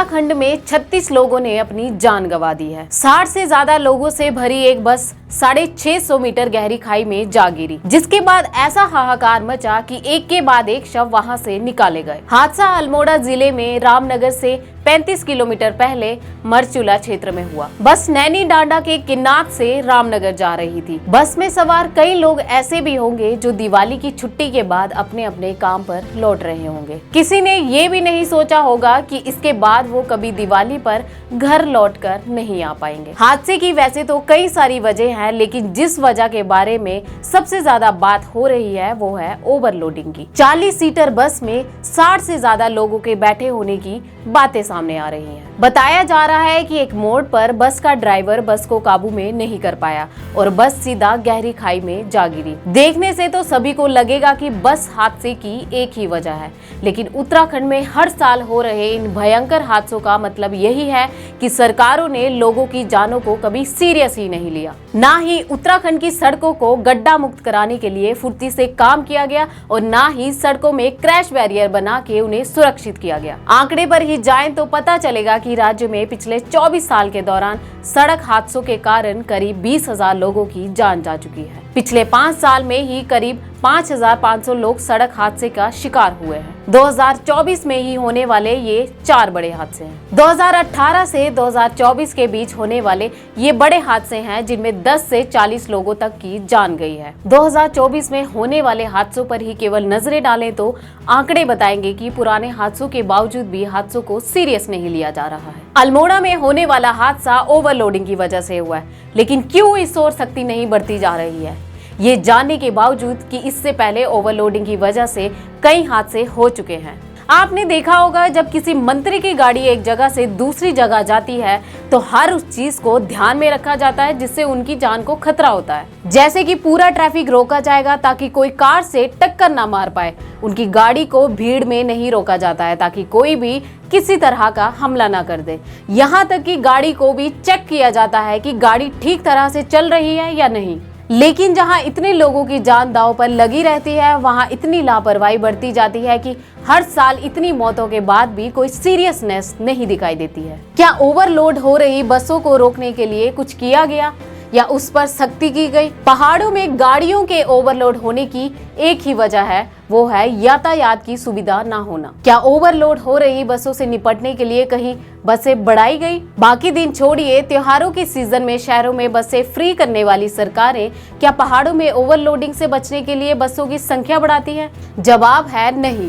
उत्तराखंड में 36 लोगों ने अपनी जान गंवा दी है। 60 से ज्यादा लोगों से भरी एक बस 650 मीटर गहरी खाई में जा गिरी, जिसके बाद ऐसा हाहाकार मचा कि एक के बाद एक शव वहां से निकाले गए। हादसा अल्मोड़ा जिले में रामनगर से 35 किलोमीटर पहले मरचूला क्षेत्र में हुआ। बस नैनी डांडा के किन्नात से रामनगर जा रही थी। बस में सवार कई लोग ऐसे भी होंगे जो दिवाली की छुट्टी के बाद अपने अपने काम पर लौट रहे होंगे। किसी ने ये भी नहीं सोचा होगा कि इसके बाद वो कभी दिवाली पर घर लौटकर नहीं आ पाएंगे। हादसे की वैसे तो कई सारी वजह हैं, लेकिन जिस वजह के बारे में सबसे ज्यादा बात हो रही है वो है ओवरलोडिंग की। 40 सीटर बस में 60 से ज्यादा लोगों के बैठे होने की बातें सामने आ रही हैं। बताया जा रहा है कि एक मोड़ पर बस का ड्राइवर बस को काबू में नहीं कर पाया और बस सीधा गहरी खाई में जा गिरी। देखने से तो सभी को लगेगा कि बस हादसे की एक ही वजह है, लेकिन उत्तराखंड में हर साल हो रहे इन भयंकर हादसों का मतलब यही है कि सरकारों ने लोगों की जानों को कभी सीरियस ही नहीं लिया। ना ही उत्तराखंड की सड़कों को गड्ढा मुक्त कराने के लिए फुर्ती से काम किया गया और ना ही सड़कों में क्रैश बैरियर बना के उन्हें सुरक्षित किया गया। आंकड़े पर ही जाएं तो पता चलेगा कि राज्य में पिछले 24 साल के दौरान सड़क हादसों के कारण करीब 20,000 लोगों की जान जा चुकी है। पिछले 5 साल में ही करीब 5,500 लोग सड़क हादसे का शिकार हुए हैं। 2024 में ही होने वाले ये 4 बड़े हादसे हैं। 2018 से 2024 के बीच होने वाले ये बड़े हादसे हैं जिनमें 10 से 40 लोगों तक की जान गई है। 2024 में होने वाले हादसों पर ही केवल नजरें डालें तो आंकड़े बताएंगे कि पुराने हादसों के बावजूद भी हादसों को सीरियस नहीं लिया जा रहा है। अल्मोड़ा में होने वाला हादसा ओवरलोडिंग की वजह से हुआ है, लेकिन क्यों इस ओर सख्ती नहीं बढ़ती जा रही है, ये जानने के बावजूद कि इससे पहले ओवरलोडिंग की वजह से कई हादसे हो चुके हैं। आपने देखा होगा जब किसी मंत्री की गाड़ी एक जगह से दूसरी जगह जाती है तो हर उस चीज को ध्यान में रखा जाता है जिससे उनकी जान को खतरा होता है। जैसे कि पूरा ट्रैफिक रोका जाएगा ताकि कोई कार से टक्कर ना मार पाए। उनकी गाड़ी को भीड़ में नहीं रोका जाता है ताकि कोई भी किसी तरह का हमला ना कर दे। यहाँ तक कि गाड़ी को भी चेक किया जाता है कि गाड़ी ठीक तरह से चल रही है या नहीं। लेकिन जहां इतने लोगों की जान दांव पर लगी रहती है, वहां इतनी लापरवाही बढ़ती जाती है कि हर साल इतनी मौतों के बाद भी कोई सीरियसनेस नहीं दिखाई देती है। क्या ओवरलोड हो रही बसों को रोकने के लिए कुछ किया गया या उस पर सख्ती की गई? पहाड़ों में गाड़ियों के ओवरलोड होने की एक ही वजह है, वो है यातायात की सुविधा ना होना। क्या ओवरलोड हो रही बसों से निपटने के लिए कहीं बसें बढ़ाई गई? बाकी दिन छोड़िए, त्योहारों के सीजन में शहरों में बसें फ्री करने वाली सरकारें क्या पहाड़ों में ओवरलोडिंग से बचने के लिए बसों की संख्या बढ़ाती है? जवाब है नहीं,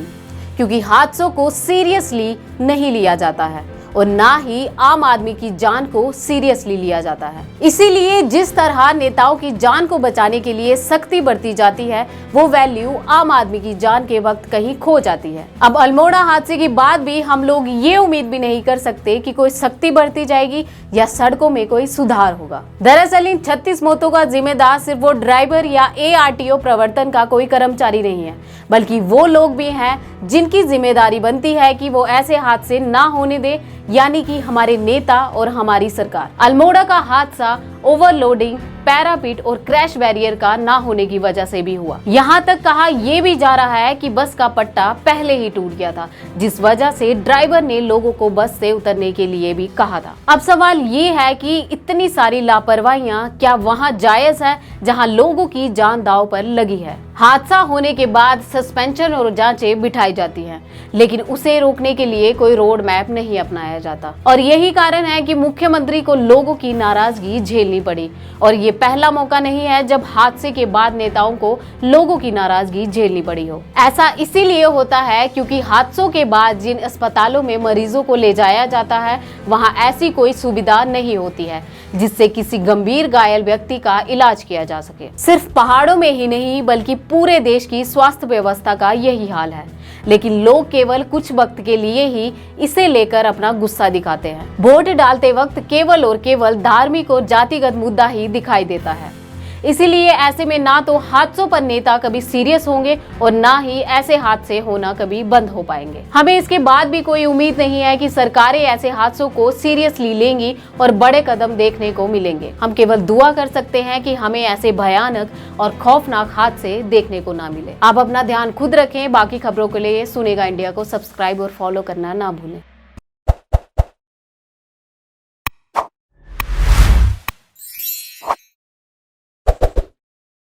क्योंकि हादसों को सीरियसली नहीं लिया जाता है और ना ही आम आदमी की जान को सीरियसली लिया जाता है। इसीलिए जिस तरह नेताओं की जान को बचाने के लिए सख्ती बढ़ती जाती है, वो वैल्यू आम आदमी की जान के वक्त कहीं खो जाती है। अब अल्मोड़ा हादसे के बाद भी हम लोग ये उम्मीद भी नहीं कर सकते कि कोई सख्ती बढ़ती जाएगी या सड़कों में कोई सुधार होगा। दरअसल इन 36 मौतों का जिम्मेदार सिर्फ वो ड्राइवर या ARTO प्रवर्तन का कोई कर्मचारी नहीं है, बल्कि वो लोग भी हैं जिनकी जिम्मेदारी बनती है कि वो ऐसे हादसे ना होने दे, यानी कि हमारे नेता और हमारी सरकार। अल्मोड़ा का हादसा ओवरलोडिंग, पैरापिट और क्रैश बैरियर का ना होने की वजह से भी हुआ। यहाँ तक कहा यह भी जा रहा है कि बस का पट्टा पहले ही टूट गया था, जिस वजह से ड्राइवर ने लोगों को बस से उतरने के लिए भी कहा था। अब सवाल ये है कि इतनी सारी लापरवाहियां क्या वहाँ जायज है जहाँ लोगों की जान दांव पर लगी है? हादसा होने के बाद सस्पेंशन और जांचें बिठाई जाती हैं, लेकिन उसे रोकने के लिए कोई रोड मैप नहीं अपनाया जाता और यही कारण है कि मुख्यमंत्री को लोगों की नाराजगी झेलनी पड़ी। और ये पहला मौका नहीं है जब हादसे के बाद नेताओं को लोगों की नाराजगी झेलनी पड़ी हो। ऐसा इसीलिए होता है क्योंकि हादसों के बाद जिन अस्पतालों में मरीजों को ले जाया जाता है वहां ऐसी कोई सुविधा नहीं होती है जिससे किसी गंभीर घायल व्यक्ति का इलाज किया जा सके। सिर्फ पहाड़ों में ही नहीं बल्कि पूरे देश की स्वास्थ्य व्यवस्था का यही हाल है, लेकिन लोग केवल कुछ वक्त के लिए ही इसे लेकर अपना गुस्सा दिखाते हैं। वोट डालते वक्त केवल और केवल धार्मिक और जातिगत मुद्दा ही दिखाई देता है। इसीलिए ऐसे में ना तो हादसों पर नेता कभी सीरियस होंगे और ना ही ऐसे हादसे होना कभी बंद हो पाएंगे। हमें इसके बाद भी कोई उम्मीद नहीं है कि सरकारें ऐसे हादसों को सीरियसली लेंगी और बड़े कदम देखने को मिलेंगे। हम केवल दुआ कर सकते हैं कि हमें ऐसे भयानक और खौफनाक हादसे देखने को ना मिले। आप अपना ध्यान खुद रखें। बाकी खबरों के लिए सुनेगा इंडिया को सब्सक्राइब और फॉलो करना ना भूलें।